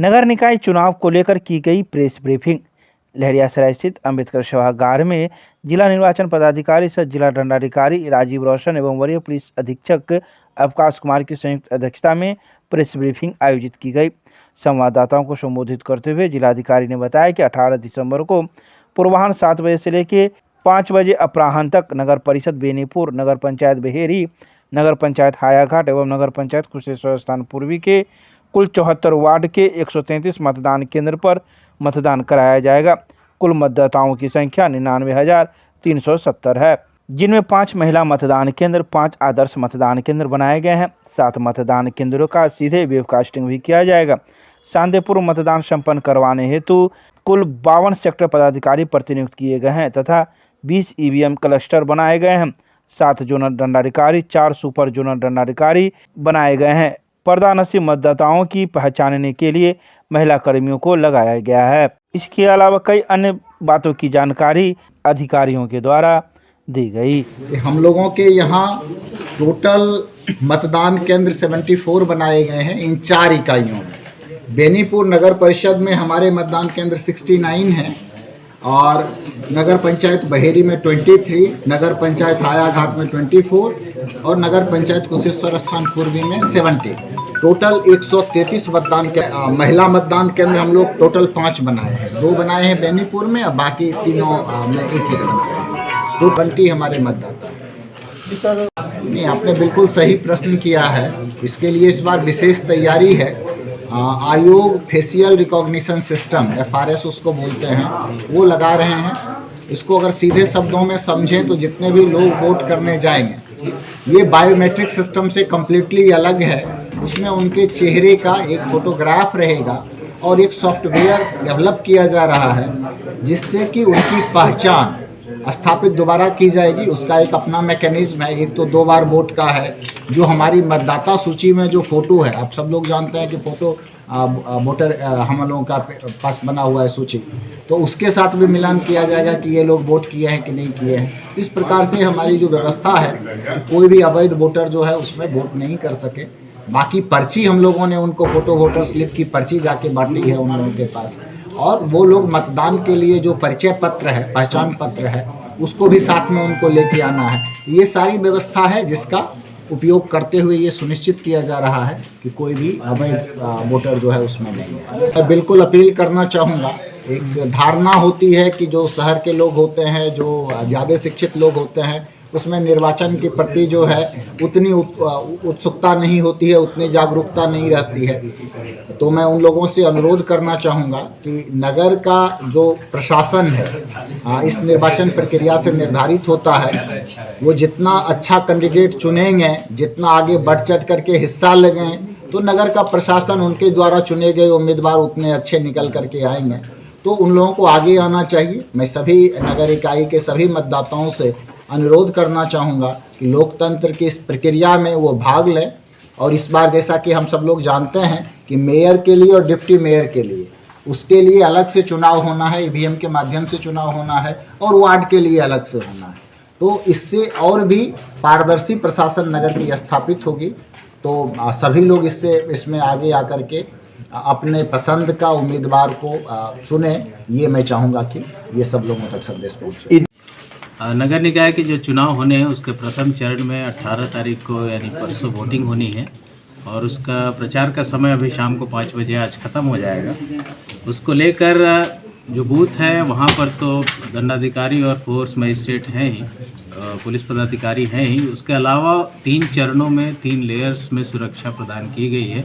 नगर निकाय चुनाव को लेकर की गई प्रेस ब्रीफिंग। लहरियासराय स्थित अंबेडकर सभागार में जिला निर्वाचन पदाधिकारी सह जिला दंडाधिकारी राजीव रोशन एवं वरीय पुलिस अधीक्षक अवकाश कुमार की संयुक्त अध्यक्षता में प्रेस ब्रीफिंग आयोजित की गई। संवाददाताओं को संबोधित करते हुए जिलाधिकारी ने बताया कि 18 दिसंबर को पूर्वाह्न 7 बजे से लेकर 5 बजे अपराह्न तक नगर परिषद बेनीपुर, नगर पंचायत बहेरी, नगर पंचायत हायाघाट एवं नगर पंचायत कुशेश्वर स्थान पूर्वी के कुल 74 वार्ड के 133 मतदान केंद्र पर मतदान कराया जाएगा। कुल मतदाताओं की संख्या 99,370 है, जिनमें 5 महिला मतदान केंद्र, 5 आदर्श मतदान केंद्र बनाए गए हैं। 7 मतदान केंद्रों का सीधे वेबकास्टिंग भी किया जाएगा। शांतिपूर्ण मतदान संपन्न करवाने हेतु कुल 52 सेक्टर पदाधिकारी प्रतिनियुक्त किए गए हैं तथा 20 ईवीएम क्लस्टर बनाए गए हैं। 7 जोनल दंडाधिकारी, 4 सुपर जोनल दंडाधिकारी बनाए गए हैं। पर्दानशी मतदाताओं की पहचानने के लिए महिला कर्मियों को लगाया गया है। इसके अलावा कई अन्य बातों की जानकारी अधिकारियों के द्वारा दी गई। हम लोगों के यहाँ टोटल मतदान केंद्र 74 बनाए गए हैं इन 4 इकाइयों में। बेनीपुर नगर परिषद में हमारे मतदान केंद्र 69 हैं और नगर पंचायत बहेरी में 23, नगर पंचायत हायाघाट में 24 और नगर पंचायत कुशेश्वर स्थान पूर्वी में 70। टोटल 133 मतदान के महिला मतदान केंद्र हम लोग टोटल 5 बनाए हैं। 2 बनाए हैं बेनीपुर में और बाकी तीनों में एक बनाए हैं। तो 20 हमारे मतदाता। नहीं, आपने बिल्कुल सही प्रश्न किया है। इसके लिए इस बार विशेष तैयारी है। आयोग फेशियल रिकॉग्निशन सिस्टम FRS उसको बोलते हैं, वो लगा रहे हैं। इसको अगर सीधे शब्दों में समझें तो जितने भी लोग वोट करने जाएंगे, ये बायोमेट्रिक सिस्टम से कम्प्लीटली अलग है। उसमें उनके चेहरे का एक फोटोग्राफ रहेगा और एक सॉफ्टवेयर डेवलप किया जा रहा है जिससे कि उनकी पहचान स्थापित दोबारा की जाएगी। उसका एक अपना मैकेनिज्म है। एक तो 2 बार वोट का है। जो हमारी मतदाता सूची में जो फ़ोटो है, आप सब लोग जानते हैं कि फ़ोटो वोटर हम लोगों का पास बना हुआ है सूची, तो उसके साथ भी मिलान किया जाएगा कि ये लोग वोट किए हैं कि नहीं किए हैं। इस प्रकार से हमारी जो व्यवस्था है कि कोई भी अवैध वोटर जो है उसमें वोट नहीं कर सके। बाकी पर्ची हम लोगों ने उनको फ़ोटो वोटर स्लिप की पर्ची जाके बांटी है उन लोगों के पास, और वो लोग मतदान के लिए जो परिचय पत्र है, पहचान पत्र है, उसको भी साथ में उनको लेके आना है। ये सारी व्यवस्था है जिसका उपयोग करते हुए ये सुनिश्चित किया जा रहा है कि कोई भी अवैध वोटर जो है उसमें नहीं है। मैं बिल्कुल अपील करना चाहूँगा। एक धारणा होती है कि जो शहर के लोग होते हैं, जो ज़्यादा शिक्षित लोग होते हैं, उसमें निर्वाचन के प्रति जो है उतनी उत्सुकता नहीं होती है, उतनी जागरूकता नहीं रहती है। तो मैं उन लोगों से अनुरोध करना चाहूँगा कि नगर का जो प्रशासन है इस निर्वाचन प्रक्रिया से निर्धारित होता है। वो जितना अच्छा कैंडिडेट चुनेंगे, जितना आगे बढ़ चढ़ करके हिस्सा लेंगे, तो नगर का प्रशासन उनके द्वारा चुने गए उम्मीदवार उतने अच्छे निकल करके आएंगे। तो उन लोगों को आगे आना चाहिए। मैं सभी नगर इकाई के सभी मतदाताओं से अनुरोध करना चाहूँगा कि लोकतंत्र की इस प्रक्रिया में वो भाग लें। और इस बार जैसा कि हम सब लोग जानते हैं कि मेयर के लिए और डिप्टी मेयर के लिए उसके लिए अलग से चुनाव होना है, EVM के माध्यम से चुनाव होना है, और वार्ड के लिए अलग से होना है। तो इससे और भी पारदर्शी प्रशासन नगर की स्थापित होगी। तो सभी लोग इसमें आगे आकर के अपने पसंद का उम्मीदवार को चुने। ये मैं चाहूँगा कि ये सब लोगों तक संदेश पहुँचे। नगर निकाय के जो चुनाव होने हैं उसके प्रथम चरण में 18 तारीख को यानी परसों वोटिंग होनी है, और उसका प्रचार का समय अभी शाम को 5 बजे आज ख़त्म हो जाएगा। उसको लेकर जो बूथ है वहाँ पर तो दंडाधिकारी और फोर्स मजिस्ट्रेट हैं ही, पुलिस पदाधिकारी हैं ही। उसके अलावा 3 चरणों में 3 लेयर्स में सुरक्षा प्रदान की गई है।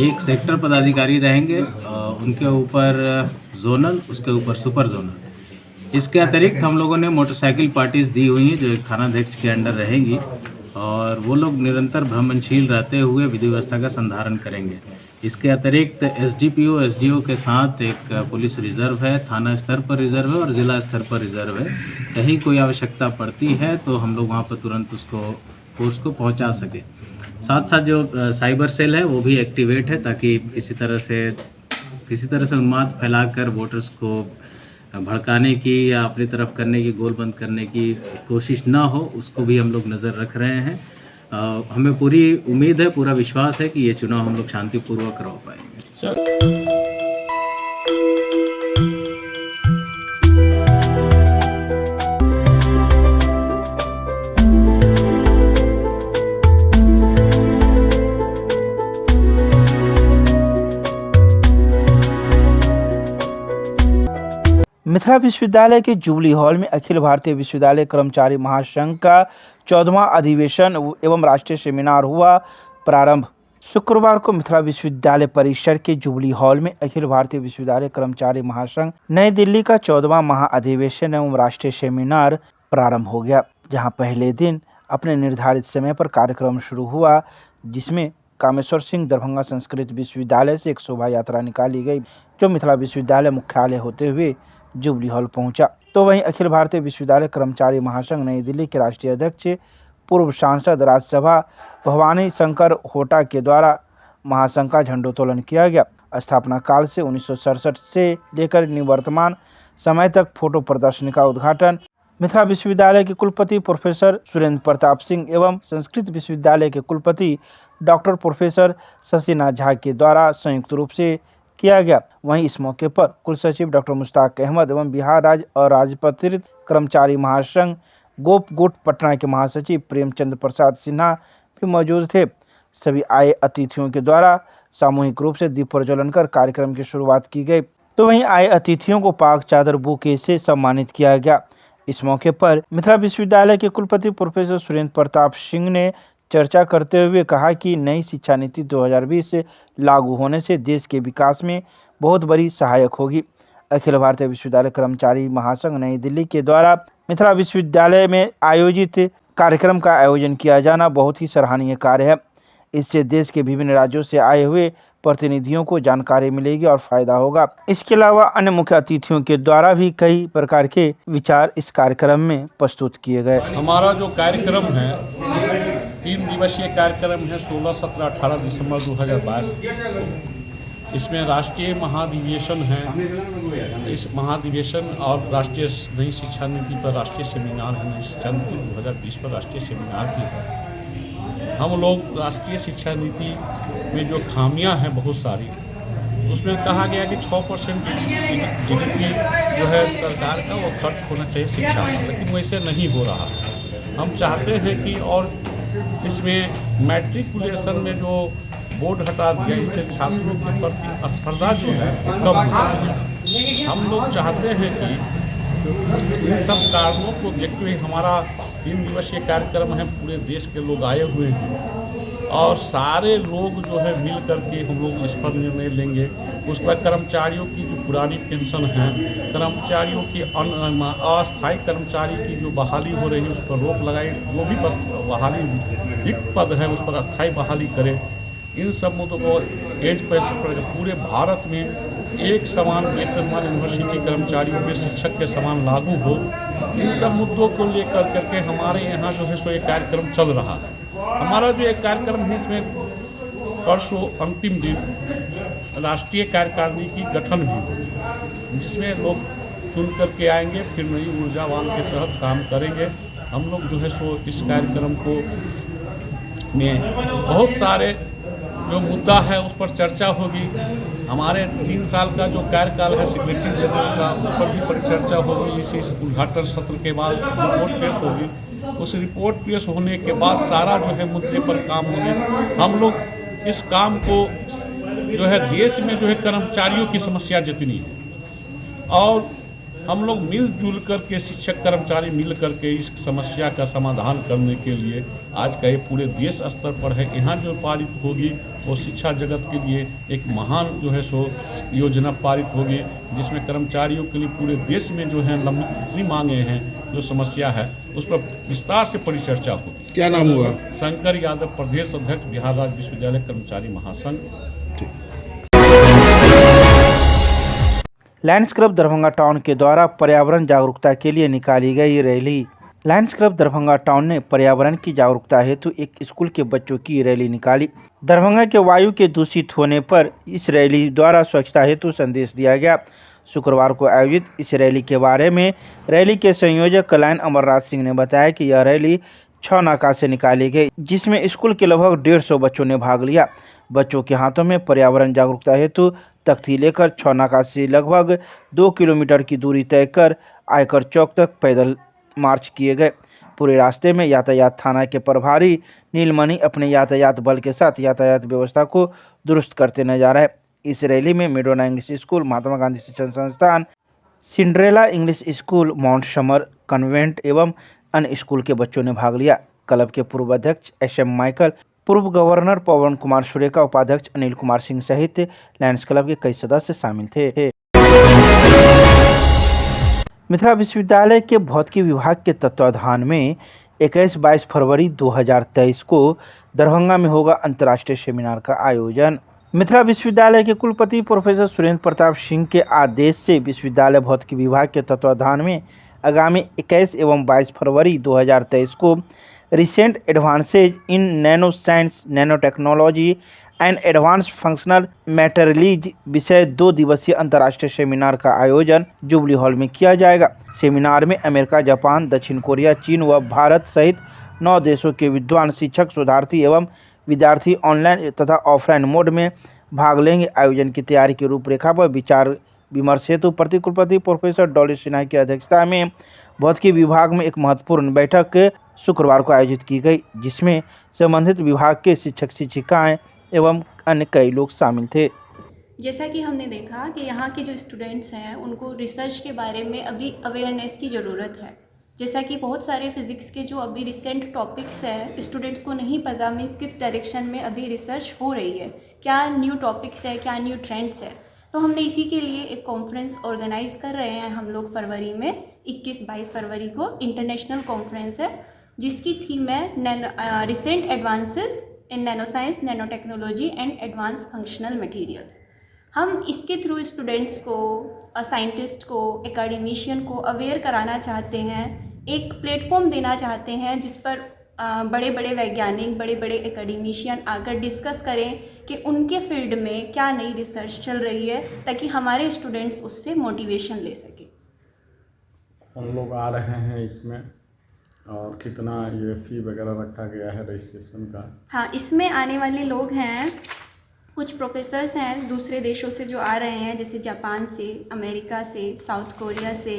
एक सेक्टर पदाधिकारी रहेंगे, उनके ऊपर जोनल, उसके ऊपर सुपर जोनल। इसके अतिरिक्त हम लोगों ने मोटरसाइकिल पार्टीज दी हुई हैं जो एक थानाध्यक्ष के अंडर रहेंगी, और वो लोग निरंतर भ्रमणशील रहते हुए विधि व्यवस्था का संधारण करेंगे। इसके अतिरिक्त SDPO SDO के साथ एक पुलिस रिजर्व है, थाना स्तर पर रिजर्व है और ज़िला स्तर पर रिजर्व है। कहीं कोई आवश्यकता पड़ती है तो हम लोग वहाँ पर तुरंत उसको फोर्स को पहुँचा सके। साथ साथ जो साइबर सेल है वो भी एक्टिवेट है, ताकि किसी तरह से उन्माद फैलाकर वोटर्स को भड़काने की या अपनी तरफ करने की, गोलबंद करने की कोशिश ना हो, उसको भी हम लोग नज़र रख रहे हैं। हमें पूरी उम्मीद है, पूरा विश्वास है कि ये चुनाव हम लोग शांतिपूर्वक करवा पाएंगे। मिथिला विश्वविद्यालय के जुबली हॉल में अखिल भारतीय विश्वविद्यालय कर्मचारी महासंघ का 14वां अधिवेशन एवं राष्ट्रीय सेमिनार हुआ प्रारंभ। शुक्रवार को मिथिला विश्वविद्यालय परिसर के जुबली हॉल में अखिल भारतीय विश्वविद्यालय कर्मचारी महासंघ नई दिल्ली का 14वां महाअधिवेशन एवं राष्ट्रीय सेमिनार प्रारंभ हो गया, जहां पहले दिन अपने निर्धारित समय पर कार्यक्रम शुरू हुआ, जिसमें कामेश्वर सिंह दरभंगा संस्कृत विश्वविद्यालय से एक शोभा यात्रा निकाली गई, जो मिथिला विश्वविद्यालय मुख्यालय होते हुए जुबली हॉल पहुंचा। तो वहीं अखिल भारतीय विश्वविद्यालय कर्मचारी महासंघ नई दिल्ली के राष्ट्रीय अध्यक्ष पूर्व सांसद राज्यसभा भवानी शंकर होटा के द्वारा महासंघ का झंडोत्तोलन किया गया। स्थापना काल से 1967 से लेकर निवर्तमान समय तक फोटो प्रदर्शनी का उद्घाटन मिथिला विश्वविद्यालय के कुलपति प्रोफेसर सुरेंद्र प्रताप सिंह एवं संस्कृत विश्वविद्यालय के कुलपति डॉक्टर प्रोफेसर शशिनाथ झा के द्वारा संयुक्त रूप से किया गया। वहीं इस मौके पर कुल सचिव डॉक्टर मुश्ताक अहमद एवं बिहार राज्य और राजपत्रित कर्मचारी महासंघ गोप गुट पटना के महासचिव प्रेमचंद्र प्रसाद सिन्हा भी मौजूद थे। सभी आए अतिथियों के द्वारा सामूहिक रूप से दीप प्रज्वलन कर कार्यक्रम की शुरुआत की गई। तो वहीं आए अतिथियों को पाक चादर बुके से सम्मानित किया गया। इस मौके पर मिथिला विश्वविद्यालय के कुलपति प्रोफेसर सुरेंद्र प्रताप सिंह ने चर्चा करते हुए कहा कि नई शिक्षा नीति 2020 से लागू होने से देश के विकास में बहुत बड़ी सहायक होगी। अखिल भारतीय विश्वविद्यालय कर्मचारी महासंघ नई दिल्ली के द्वारा मिथिला विश्वविद्यालय में आयोजित कार्यक्रम का आयोजन किया जाना बहुत ही सराहनीय कार्य है। इससे देश के विभिन्न राज्यों से आए हुए प्रतिनिधियों को जानकारी मिलेगी और फायदा होगा। इसके अलावा अन्य मुख्य अतिथियों के द्वारा भी कई प्रकार के विचार इस कार्यक्रम में प्रस्तुत किए गए। हमारा जो कार्यक्रम है 3 दिवसीय कार्यक्रम है 16, 17, 18 दिसंबर 2022। इसमें राष्ट्रीय महाधिवेशन है। इस महाधिवेशन और राष्ट्रीय नई शिक्षा नीति पर राष्ट्रीय सेमिनार है। नई शिक्षा नीति 2020 पर राष्ट्रीय सेमिनार भी है। हम लोग राष्ट्रीय शिक्षा नीति में जो खामियां हैं बहुत सारी, उसमें कहा गया कि 6% GDP जो है सरकार का वो खर्च होना चाहिए शिक्षा में, लेकिन वैसे नहीं हो रहा। हम चाहते हैं कि और इसमें मैट्रिकुलेशन में जो बोर्ड हटा दिया, इससे छात्रों के प्रति स्पर्धा जो है कम हो जाएगी। हम लोग चाहते हैं कि इन सब कारणों को देखते हुए हमारा 3 दिवसीय कार्यक्रम है। पूरे देश के लोग आए हुए हैं और सारे लोग जो है मिल करके हम लोग इस पर निर्णय लेंगे। उस पर कर्मचारियों की जो पुरानी पेंशन है, कर्मचारियों की अस्थायी कर्मचारी की जो बहाली हो रही है उस पर रोक लगाए। जो भी बहाली रिक्त पद है उस पर अस्थायी बहाली करे। इन सब मुद्दों को एज पैसे पर पूरे भारत में एक समान वेतनमान यूनिवर्सिटी कर्मचारियों में शिक्षक के समान लागू हो। इन सब मुद्दों को लेकर करके हमारे यहाँ जो है सो एक कार्यक्रम चल रहा है। हमारा जो एक कार्यक्रम है इसमें परसों अंतिम दिन राष्ट्रीय कार्यकारिणी की गठन भी होगी, जिसमें लोग चुन करके आएंगे, फिर नई ऊर्जावान के तहत काम करेंगे। हम लोग जो है सो इस कार्यक्रम को में बहुत सारे जो मुद्दा है उस पर चर्चा होगी। हमारे 3 साल का जो कार्यकाल है सेक्रेटरी जनरल का, उस पर भी परिचर्चा होगी। इस उद्घाटन सत्र के बाद रिपोर्ट पेश होगी। उस रिपोर्ट पेश होने के बाद सारा जो है मुद्दे पर काम होंगे। हम लोग इस काम को जो है देश में जो है कर्मचारियों की समस्या जितनी है और हम लोग मिलजुल करके शिक्षक कर्मचारी मिल करके इस समस्या का समाधान करने के लिए आज का ये पूरे देश स्तर पर है। यहाँ जो पारित होगी वो शिक्षा जगत के लिए एक महान जो है सो योजना पारित होगी, जिसमें कर्मचारियों के लिए पूरे देश में जो है लंबित जितनी मांगे हैं, जो समस्या है उस पर विस्तार से परिचर्चा होगी। क्या नाम हुआ? शंकर यादव, प्रदेश अध्यक्ष, बिहार राज्य विश्वविद्यालय कर्मचारी महासंघ। लायंस क्लब दरभंगा टाउन के द्वारा पर्यावरण जागरूकता के लिए निकाली गई rally. Lions club Darbhanga town ने पर्यावरण की जागरूकता हेतु एक स्कूल के बच्चों की रैली निकाली। दरभंगा के वायु के दूषित होने पर इस रैली द्वारा स्वच्छता हेतु संदेश दिया गया। शुक्रवार को आयोजित इस रैली के बारे में रैली के संयोजक कल्याण अमरनाथ सिंह ने बताया कि यह रैली 6 नाका से निकाली गई, जिसमें स्कूल के लगभग 150 बच्चों ने भाग लिया। बच्चों के हाथों में पर्यावरण जागरूकता हेतु तख्ती लेकर 6 नाका से लगभग 2 किलोमीटर की दूरी तय कर आयकर चौक तक पैदल मार्च किए गए। पूरे रास्ते में यातायात थाना के प्रभारी नीलमणि अपने यातायात बल के साथ यातायात व्यवस्था को दुरुस्त करते नजर आए। इस रैली में मिडोना इंग्लिश स्कूल, महात्मा गांधी शिक्षण संस्थान, Cinderella English school, mount summer convent एवं अन्य स्कूल के बच्चों ने भाग लिया। क्लब के पूर्व अध्यक्ष SM माइकल, पूर्व गवर्नर पवन कुमार सुरेका, उपाध्यक्ष अनिल कुमार सिंह सहित लायंस क्लब के कई सदस्य शामिल थे। मिथिला विश्वविद्यालय के भौतिकी विभाग के तत्वाधान में 21-22 फरवरी 2023 को दरभंगा में होगा अंतर्राष्ट्रीय सेमिनार का आयोजन। मिथिला विश्वविद्यालय के कुलपति प्रोफेसर सुरेंद्र प्रताप सिंह के आदेश से विश्वविद्यालय भौतिकी विभाग के तत्वाधान में आगामी 21 एवं 22 फरवरी 2023 को recent advances in nano science, nano technology and advance functional materials विषय 2 दिवसीय अंतर्राष्ट्रीय सेमिनार का आयोजन जुबली हॉल में किया जाएगा। सेमिनार में अमेरिका, जापान, दक्षिण कोरिया, चीन व भारत सहित 9 देशों के विद्वान, शिक्षक, शोधार्थी एवं विद्यार्थी ऑनलाइन तथा ऑफलाइन मोड में भाग लेंगे। आयोजन की तैयारी की रूपरेखा पर विचार विमर्श हेतु प्रतिकुलपति प्रोफेसर डॉली सिन्हा की अध्यक्षता में भौतिकी विभाग में एक महत्वपूर्ण बैठक शुक्रवार को आयोजित की गई, जिसमें संबंधित विभाग के शिक्षक, शिक्षिकाएं एवं अन्य कई लोग शामिल थे। जैसा कि हमने देखा कि यहाँ के जो स्टूडेंट्स हैं उनको रिसर्च के बारे में अभी अवेयरनेस की ज़रूरत है। जैसा कि बहुत सारे फिज़िक्स के जो अभी रिसेंट टॉपिक्स हैं स्टूडेंट्स को नहीं पता मीन्स किस डायरेक्शन में अभी रिसर्च हो रही है, क्या न्यू टॉपिक्स है, क्या न्यू ट्रेंड्स है। तो हमने इसी के लिए एक कॉन्फ्रेंस ऑर्गेनाइज कर रहे हैं हम लोग फरवरी में 21-22 फरवरी को इंटरनेशनल कॉन्फ्रेंस है, जिसकी थीम है recent advances in nano science, nano technology and advance functional materials. हम इसके थ्रू स्टूडेंट्स को, साइंटिस्ट को, एकेडमिशियन को अवेयर कराना चाहते हैं, एक प्लेटफॉर्म देना चाहते हैं जिस पर बड़े बड़े वैज्ञानिक, बड़े बड़े एकेडमिशियन आकर डिस्कस करें कि उनके फील्ड में क्या नई रिसर्च चल रही है, ताकि हमारे स्टूडेंट्स उससे मोटिवेशन ले सकें। हम लोग आ रहे हैं इसमें, और कितना ये फ़ी वगैरह रखा गया है रजिस्ट्रेशन का? हाँ, इसमें आने वाले लोग हैं, कुछ प्रोफेसर्स हैं दूसरे देशों से जो आ रहे हैं, जैसे जापान से, अमेरिका से, साउथ कोरिया से,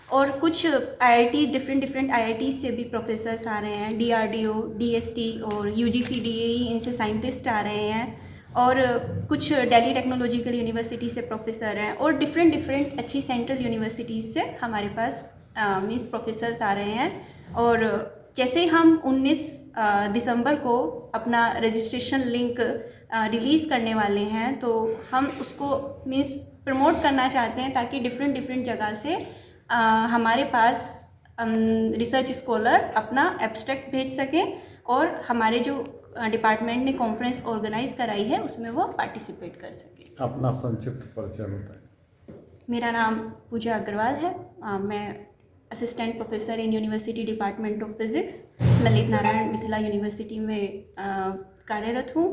और कुछ IIT डिफरेंट IIT से भी प्रोफेसर्स आ रहे हैं, DRDO, DST और UGC DAE, इनसे साइंटिस्ट आ रहे हैं, और कुछ दिल्ली टेक्नोलॉजिकल यूनिवर्सिटी से प्रोफेसर हैं, और डिफरेंट अच्छी सेंट्रल यूनिवर्सिटीज़ से हमारे पास मीन्स प्रोफेसर्स आ रहे हैं। और जैसे हम 19 दिसंबर को अपना रजिस्ट्रेशन लिंक रिलीज़ करने वाले हैं, तो हम उसको मीन्स प्रमोट करना चाहते हैं ताकि डिफरेंट जगह से हमारे पास रिसर्च स्कॉलर अपना एब्स्ट्रैक्ट भेज सकें, और हमारे जो डिपार्टमेंट ने कॉन्फ्रेंस ऑर्गेनाइज कराई है उसमें वो पार्टिसिपेट कर सकें। अपना संक्षिप्त परिचय बताएं। मेरा नाम पूजा अग्रवाल है, मैं assistant professor in university department of physics, Lalit Narayan Mithila university में कार्यरत हूँ,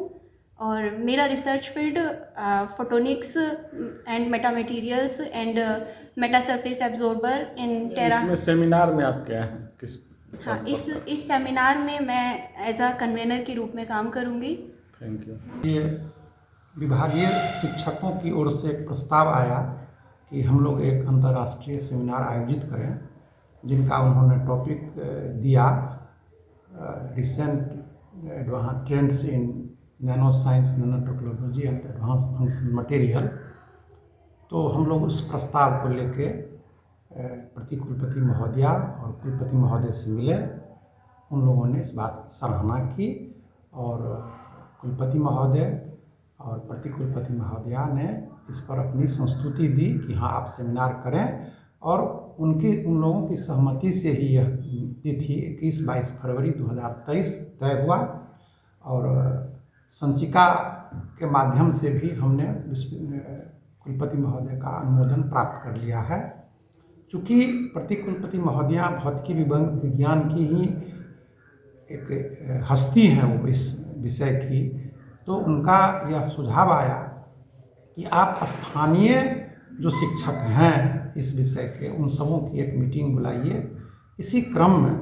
और मेरा research field photonics and meta materials and meta surface absorber in tera. इसमें सेमिनार में आप क्या हैं, किस? हाँ, इस सेमिनार में मैं एज अ कन्वेनर के रूप में काम करूँगी। Thank you. ये विभागीय शिक्षकों की ओर से एक प्रस्ताव आया कि हम लोग एक अंतर्राष्ट्रीय सेमिनार आयोजित करें, जिनका उन्होंने टॉपिक दिया recent trends in nano science, nano technology and advance functional material. तो हम लोग उस प्रस्ताव को लेके प्रतिकुलपति महोदया और कुलपति महोदय से मिले। उन लोगों ने इस बात की सराहना की, और कुलपति महोदय और प्रतिकुलपति महोदया ने इस पर अपनी संस्तुति दी कि हाँ, आप सेमिनार करें, और उन लोगों की सहमति से ही यह तिथि 21-22 फरवरी 2023 तय हुआ। और संचिका के माध्यम से भी हमने कुलपति महोदय का अनुमोदन प्राप्त कर लिया है। चूँकि प्रतिकुलपति महोदया भौतिकी विज्ञान की ही एक हस्ती हैं वो इस विषय की, तो उनका यह सुझाव आया कि आप स्थानीय जो शिक्षक हैं इस विषय के, उन सबों की एक मीटिंग बुलाइए। इसी क्रम में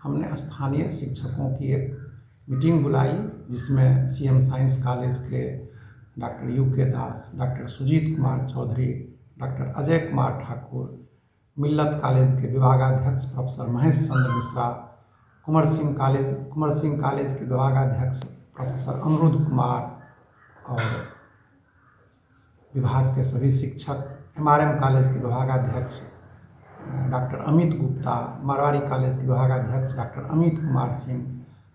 हमने स्थानीय शिक्षकों की एक मीटिंग बुलाई, जिसमें CM साइंस कॉलेज के डॉक्टर UK दास, डॉक्टर सुजीत कुमार चौधरी, डॉक्टर अजय कुमार ठाकुर, मिल्लत कॉलेज के विभागाध्यक्ष प्रोफेसर महेश चंद्र मिश्रा, कुंवर सिंह कॉलेज के विभागाध्यक्ष प्रोफेसर अमरुद कुमार, और विभाग के सभी शिक्षक MRM कॉलेज के विभागाध्यक्ष डॉक्टर अमित गुप्ता, मारवाड़ी कॉलेज के विभागाध्यक्ष डॉक्टर अमित कुमार सिंह,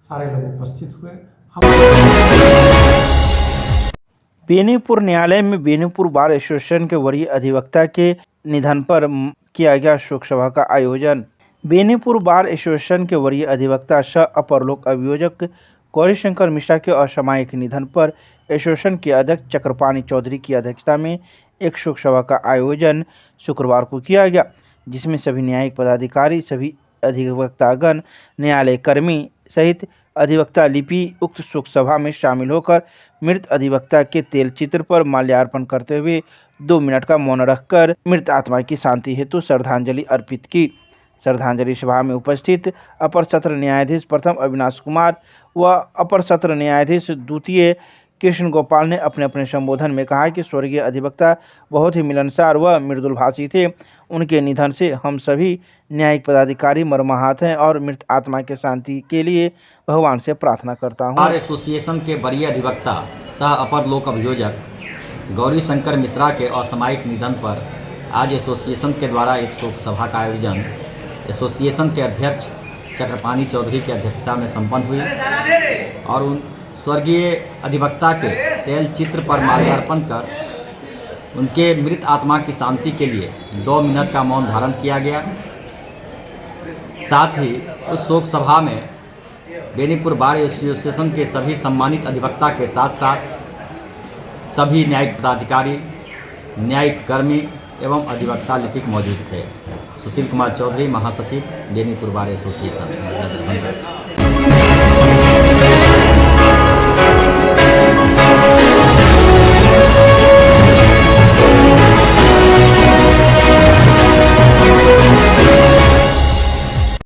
सारे लोग उपस्थित हुए। बेनीपुर न्यायालय में बेनीपुर बार एसोसिएशन के वरीय अधिवक्ता के निधन पर किया गया शोक सभा का आयोजन। बेनीपुर बार एसोसिएशन के वरीय अधिवक्ता सह अपर लोक अभियोजक गौरीशंकर मिश्रा के असामयिक निधन पर एसोसिएशन के अध्यक्ष चक्रपाणी चौधरी की अध्यक्षता में एक शोक सभा का आयोजन शुक्रवार को किया गया, जिसमें सभी न्यायिक पदाधिकारी, सभी अधिवक्तागण, न्यायालय कर्मी सहित अधिवक्ता लिपि उक्त शोक सभा में शामिल होकर मृत अधिवक्ता के तेल चित्र पर माल्यार्पण करते हुए 2 मिनट का मौन रखकर मृत आत्मा की शांति हेतु श्रद्धांजलि अर्पित की। श्रद्धांजलि सभा में उपस्थित अपर सत्र न्यायाधीश प्रथम अविनाश कुमार व अपर सत्र न्यायाधीश द्वितीय कृष्ण गोपाल ने अपने अपने संबोधन में कहा कि स्वर्गीय अधिवक्ता बहुत ही मिलनसार व मृदुलभाषी थे। उनके निधन से हम सभी न्यायिक पदाधिकारी मर्माहत हैं और मृत आत्मा के शांति के लिए भगवान से प्रार्थना करता हूं। बार एसोसिएशन के वरीय अधिवक्ता सह अपर लोक अभियोजक गौरीशंकर मिश्रा के असामयिक निधन पर आज एसोसिएशन के द्वारा एक शोक सभा का आयोजन एसोसिएशन के अध्यक्ष चक्रपाणी चौधरी की अध्यक्षता में संपन्न हुई और उन स्वर्गीय अधिवक्ता के तेल चित्र पर माल्यार्पण कर उनके मृत आत्मा की शांति के लिए 2 मिनट का मौन धारण किया गया। साथ ही उस शोक सभा में बेनीपुर बार एसोसिएशन के सभी सम्मानित अधिवक्ता के साथ साथ सभी न्यायिक पदाधिकारी, न्यायिक कर्मी एवं अधिवक्ता लिपिक मौजूद थे। सुशील कुमार चौधरी, महासचिव बेनीपुर बार एसोसिएशन।